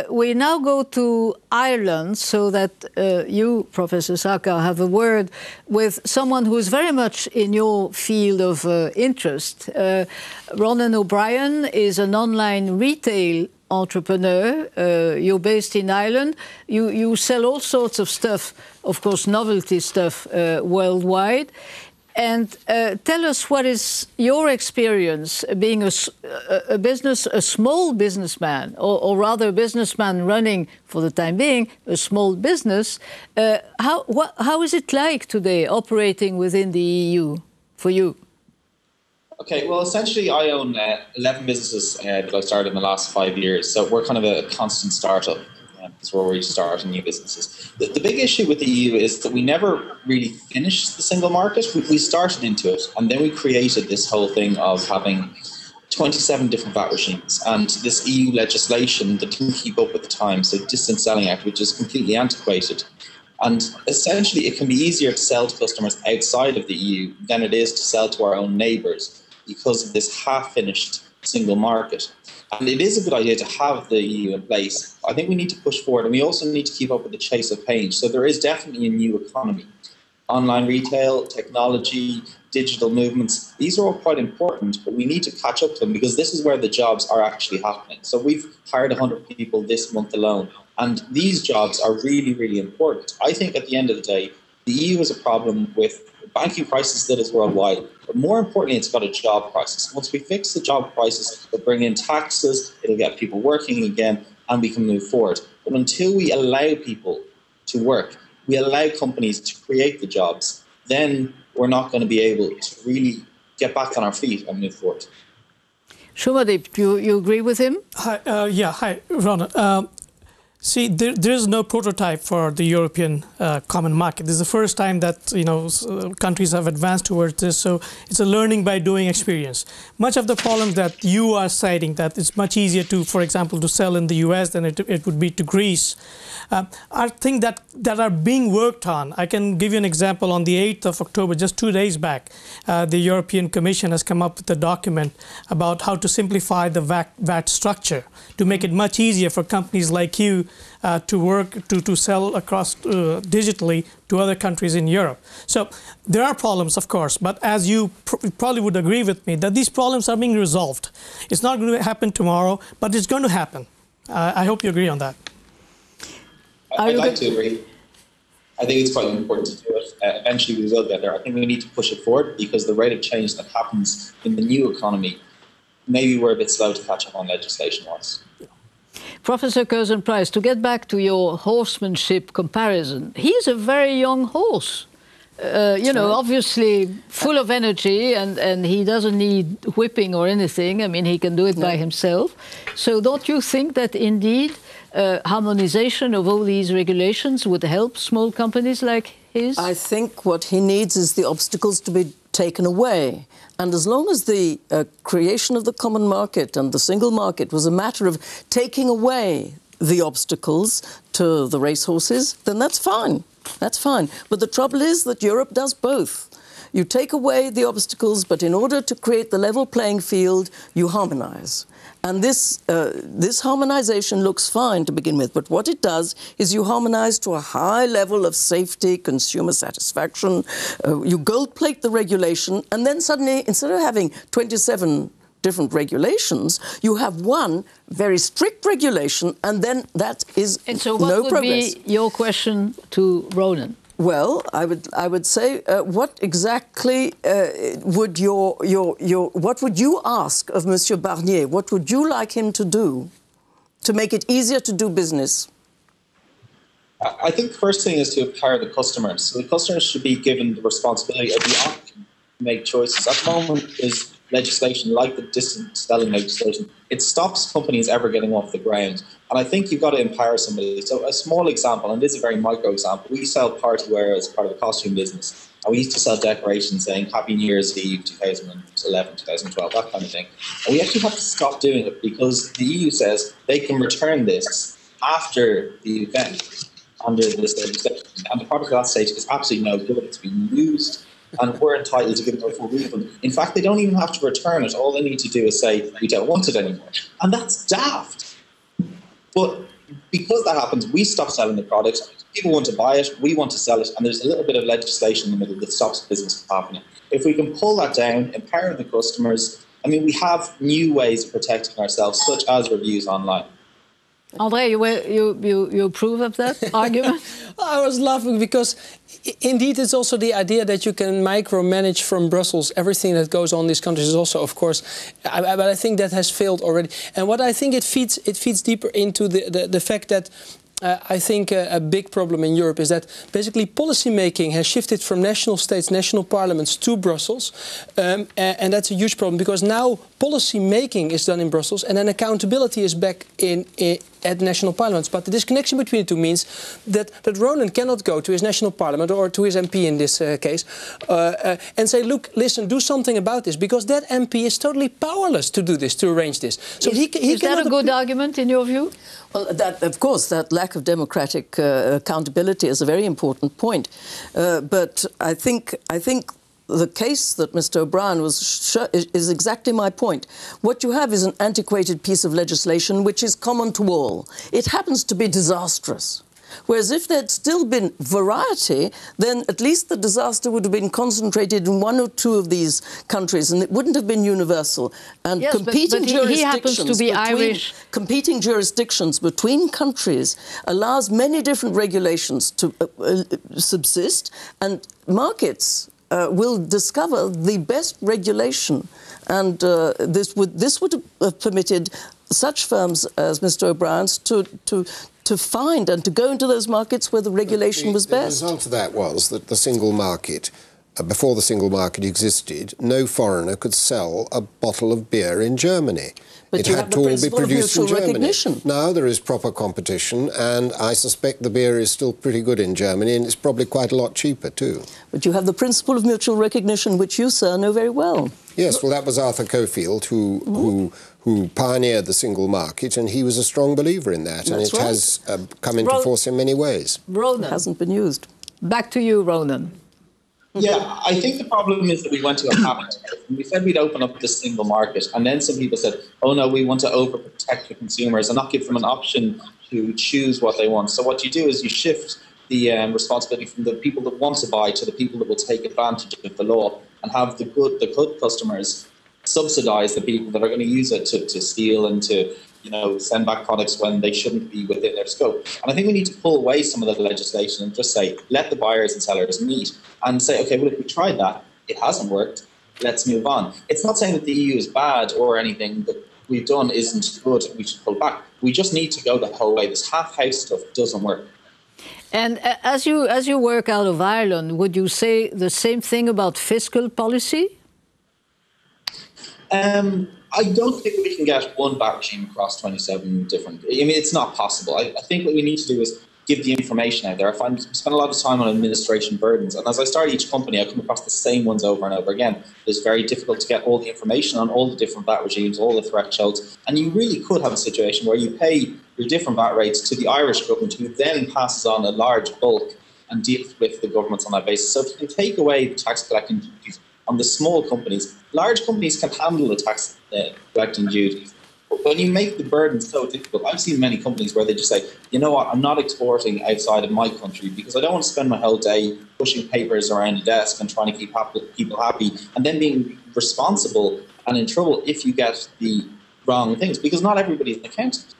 we now go to Ireland so that you, Professor Saka, have a word with someone who is very much in your field of interest. Ronan O'Brien is an online retail entrepreneur. You're based in Ireland. You sell all sorts of stuff, of course, novelty stuff worldwide. And tell us, what is your experience being a small businessman, or rather a businessman running, for the time being, a small business. How is it like today operating within the EU for you? Okay, well, essentially, I own 11 businesses that I've started in the last 5 years. So we're kind of a constant startup. That's where we start new businesses. The big issue with the EU is that we never really finished the single market. We started into it, and then we created this whole thing of having 27 different VAT regimes and this EU legislation that didn't keep up with the times, so Distance Selling Act, which is completely antiquated. And essentially, it can be easier to sell to customers outside of the EU than it is to sell to our own neighbours because of this half-finished single market. And it is a good idea to have the EU in place. I think we need to push forward, and we also need to keep up with the chase of change. So there is definitely a new economy. Online retail, technology, digital movements, these are all quite important, but we need to catch up to them because this is where the jobs are actually happening. So we've hired 100 people this month alone, and these jobs are really, really important. I think at the end of the day, the EU has a problem with banking crisis that is worldwide, but more importantly, it's got a job crisis. Once we fix the job crisis, it'll bring in taxes, it'll get people working again, and we can move forward. But until we allow people to work, we allow companies to create the jobs, then we're not going to be able to really get back on our feet and move forward. Shumadip, do you agree with him? Hi, Ronan. See, there is no prototype for the European common market. This is the first time that countries have advanced towards this. So it's a learning by doing experience. Much of the problems that you are citing, that it's much easier to, for example, to sell in the US than it would be to Greece, are things that are being worked on. I can give you an example. On the 8th of October, just 2 days back, the European Commission has come up with a document about how to simplify the VAT structure to make it much easier for companies like you to sell across digitally to other countries in Europe. So there are problems, of course, but as you probably would agree with me, that these problems are being resolved. It's not going to happen tomorrow, but it's going to happen. I hope you agree on that. I'd like to agree. I think it's quite important to do it. Eventually we will get there. I think we need to push it forward because the rate of change that happens in the new economy, maybe we're a bit slow to catch up on legislation-wise. Professor Curzon-Price, to get back to your horsemanship comparison, he's a very young horse. Obviously full of energy, and he doesn't need whipping or anything. I mean, he can do it by himself. So don't you think that indeed harmonization of all these regulations would help small companies like his? I think what he needs is the obstacles to be taken away. And as long as the creation of the common market and the single market was a matter of taking away the obstacles to the racehorses, then that's fine. That's fine. But the trouble is that Europe does both. You take away the obstacles, but in order to create the level playing field, you harmonize. And this harmonization looks fine to begin with, but what it does is you harmonize to a high level of safety, consumer satisfaction, you gold plate the regulation, and then suddenly, instead of having 27 different regulations, you have one very strict regulation, and then that is no progress. And so what would be your question to Ronan? Well, I would say, what exactly would what would you ask of Monsieur Barnier? What would you like him to do to make it easier to do business? I think the first thing is to empower the customers. So the customers should be given the responsibility of the option to make choices. At the moment, there's legislation like the distance selling legislation. It stops companies ever getting off the ground. And I think you've got to empower somebody. So a small example, and this is a very micro example, we sell party wear as part of the costume business. And we used to sell decorations saying Happy New Year's Eve 2011, 2012, that kind of thing. And we actually have to stop doing it because the EU says they can return this after the event under this legislation. And the product at that stage is absolutely no good. It's been used, and we're entitled to give them a full refund. In fact, they don't even have to return it. All they need to do is say, we don't want it anymore. And that's daft. But because that happens, we stop selling the product. People want to buy it, we want to sell it, and there's a little bit of legislation in the middle that stops business from happening. If we can pull that down, empower the customers, I mean, we have new ways of protecting ourselves, such as reviews online. André, you approve of that argument? I was laughing because indeed it's also the idea that you can micromanage from Brussels everything that goes on in these countries is also, of course, but I think that has failed already. And what I think it feeds deeper into the fact that I think a big problem in Europe is that basically policy making has shifted from national states, national parliaments to Brussels. And that's a huge problem because now policy making is done in Brussels and then accountability is back at national parliaments. But the disconnection between the two means that Ronan cannot go to his national parliament or to his MP in this case and say, look, listen, do something about this, because that MP is totally powerless to do this, to arrange this. So is that a good argument in your view? Well, of course, that lack of democratic accountability is a very important point. But I think the case that Mr. O'Brien is exactly my point. What you have is an antiquated piece of legislation which is common to all. It happens to be disastrous. Whereas if there'd still been variety, then at least the disaster would have been concentrated in one or two of these countries, and it wouldn't have been universal. And yes, competing he happens to be Irish. Competing jurisdictions between countries allows many different regulations to subsist, and markets will discover the best regulation. And this would have permitted such firms as Mr. O'Brien's to find and to go into those markets where the regulation was best. The result of that was that the single market, before the single market existed, no foreigner could sell a bottle of beer in Germany. But it had to all be produced in Germany. Now there is proper competition, and I suspect the beer is still pretty good in Germany, and it's probably quite a lot cheaper too. But you have the principle of mutual recognition, which you, sir, know very well. Yes, well, that was Arthur Cofield who pioneered the single market, and he was a strong believer in that, and it has come into force in many ways. Ronan. It hasn't been used. Back to you, Ronan. Yeah, I think the problem is that we went to a habit. We said we'd open up this single market, and then some people said, oh no, we want to overprotect the consumers and not give them an option to choose what they want. So what you do is you shift the responsibility from the people that want to buy to the people that will take advantage of the law, and have the good customers subsidise the people that are going to use it to steal and to send back products when they shouldn't be within their scope. And I think we need to pull away some of the legislation and just say, let the buyers and sellers meet and say, okay, well, if we tried that, it hasn't worked, let's move on. It's not saying that the EU is bad or anything that we've done isn't good, we should pull back. We just need to go the whole way. This half-house stuff doesn't work. And as you work out of Ireland, would you say the same thing about fiscal policy? I don't think we can get one VAT regime across 27 different... I mean, it's not possible. I think what we need to do is give the information out there. I find we spend a lot of time on administration burdens, and as I start each company, I come across the same ones over and over again. It's very difficult to get all the information on all the different VAT regimes, all the thresholds, and you really could have a situation where you pay your different VAT rates to the Irish government, who then passes on a large bulk and deals with the governments on that basis. So if you can take away the tax collecting duties on the small companies, large companies can handle the tax collecting duties. But when you make the burden so difficult, I've seen many companies where they just say, you know what, I'm not exporting outside of my country because I don't want to spend my whole day pushing papers around a desk and trying to keep people happy, and then being responsible and in trouble if you get the wrong things, because not everybody is an accountant.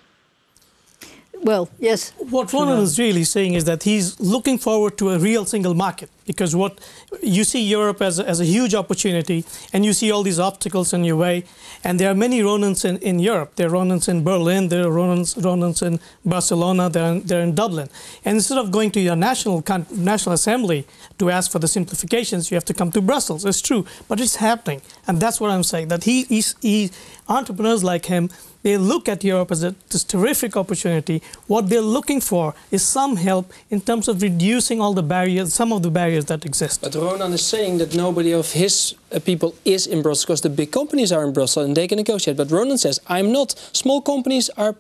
Well, yes. What Ronan is really saying is that he's looking forward to a real single market, because what you see Europe as a huge opportunity, and you see all these obstacles in your way, and there are many Ronans in Europe. There are Ronans in Berlin, there are Ronans in Barcelona, they're in Dublin. And instead of going to your national assembly to ask for the simplifications, you have to come to Brussels. It's true, but it's happening, and that's what I'm saying. That entrepreneurs like him, they look at Europe as this terrific opportunity. What they're looking for is some help in terms of reducing all the barriers, some of the barriers that exist. But Ronan is saying that nobody of his people is in Brussels because the big companies are in Brussels and they can negotiate. But Ronan says, I'm not. Small companies are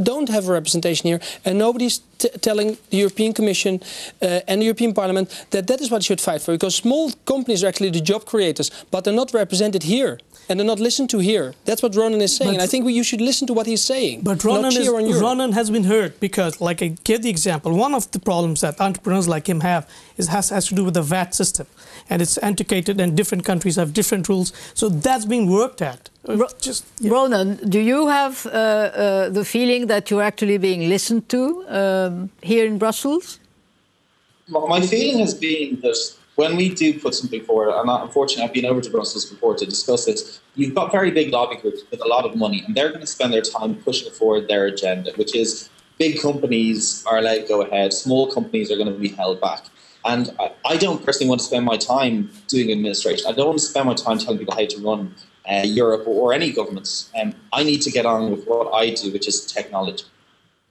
don't have a representation here, and nobody's telling the European Commission and the European Parliament that is what you should fight for, because small companies are actually the job creators, but they're not represented here. And they're not listened to here. That's what Ronan is saying. And I think you should listen to what he's saying. But Ronan has been heard because, like I gave the example, one of the problems that entrepreneurs like him have has to do with the VAT system. And it's antiquated and different countries have different rules. So that's being worked at. Ronan, do you have the feeling that you're actually being listened to here in Brussels? My feeling has been that when we do put something forward, and unfortunately I've been over to Brussels before to discuss this, you've got very big lobby groups with a lot of money, and they're going to spend their time pushing forward their agenda, which is big companies are allowed to go ahead, small companies are going to be held back. And I don't personally want to spend my time doing administration. I don't want to spend my time telling people how to run Europe or any governments. I need to get on with what I do, which is technology.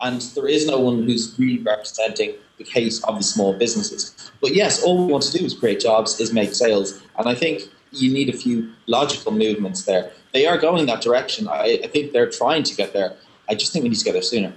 And there is no one who's really representing the case of the small businesses. But yes, all we want to do is create jobs, is make sales. And I think you need a few logical movements there. They are going that direction. I think they're trying to get there. I just think we need to get there sooner.